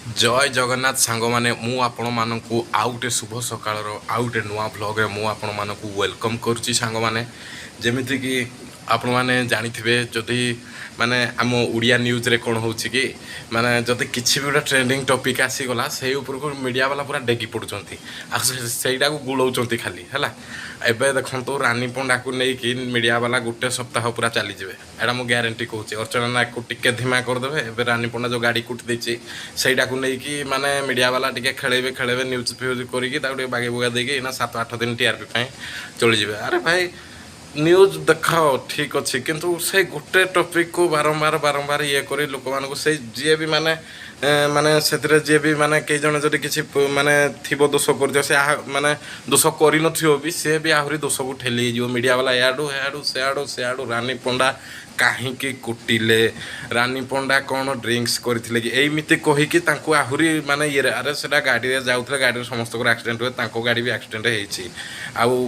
जय जगन्नाथ सांग माने मु आपण मानकु आउटे शुभ सकाळर आउटे नुआ ब्लॉग रे मु आपण मानकु वेलकम करूची सांग माने जेमिति कि आपण माने जानिथिबे जदि माने आम ओडिया न्यूज रे कोन होउची कि माने जदि किछि भी ट्रेंडिंग टॉपिक आसी गला सेही ऊपर को मीडिया वाला पूरा डेगी पडुचंती आ सेईडा को गुलौचंती खाली हला एबे देखंतु रानी पंडा को नै कि मीडिया वाला गुटे सप्ताह पूरा चली जिवे एडा मु ग्यारंटी कहूची अर्चना नायक को टिके धीमा कर देबे एबे रानी पंडा जो गाड़ी कुट देची सेईडा को नै कि माने मीडिया वाला टिके खेलेबे न्यूज फ्यूज करिकि ताउ टिके बागे बुगा देके ना 7-8 दिन टीआरपी पई चली जिवे अरे भाई न्यूज देखाओ ठीक अच्छे किंतु से गोटे टॉपिक को बारंबार ये करी लोक मान से जी भी माने माने से जी भी माने कई जन जदि किसी माने थिबो दोष कर से माने दोष कर भी सी भी आहरी दोष को ठेली जो मीडिया वाला याडू हेडू सेआडू रानी पंडा कहीं कुटिले रानी पंडा कौन ड्रिंक्स करथिले कि एमिति कहिकी तांको आहुरी माने ये अरे सेटा गाड़ी रे जाउथले गाड़ी समस्त को एक्सीडेंट हुए तांको गाड़ी भी एक्सीडेंट हेछि आउ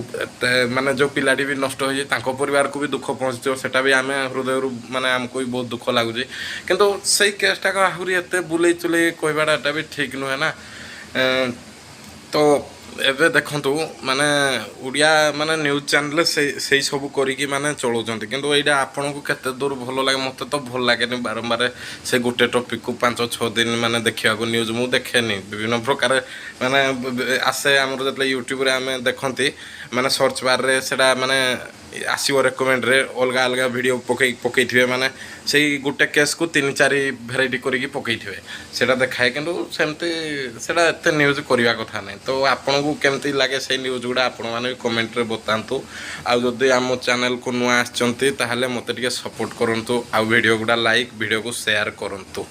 माने जो पिलाटी भी नष्ट हो तांको परिवार को भी दुख पहुँचो सेटा भी आमे हृदय माने हमको भी बहुत दुख लागुଛି किंतु सेई केसटा को आहुरी एते बुले चुले कहबाटा भी ठीक नुहे ना तो एबे देखंतु माने ओडिया माने न्यूज चैनल से सब करिकी माने चलाउछंती किंतु एइडा आपन को केते दूर भलो लागे मते तो भल लागेनी बारंबार से गोटे टॉपिक को 5-6 दिन माने देखिया को न्यूज मु देखेनी विभिन्न प्रकार माने आसे हमर जतले यूट्यूब रे हमें देखंती माने सर्च बार रे सेडा माने आसीबो रेकमेंड रे अलगा अलगा वीडियो पकईथिबे माने सेई गुटे केस को 3-4 भेराइटी करिकी पकईथिबे सेटा देखाए किंतु सेमती सेटा एते न्यूज करिवा कथा नै तो आपन को केमती लागे से न्यूज गुडा आपण माने कमेंट रे बतांतु आ जदि हम चैनल को नुआ आछंती ताहाले मते टिके सपोर्ट करंतु आ वीडियो गुडा लाइक वीडियो को शेयर करंतु।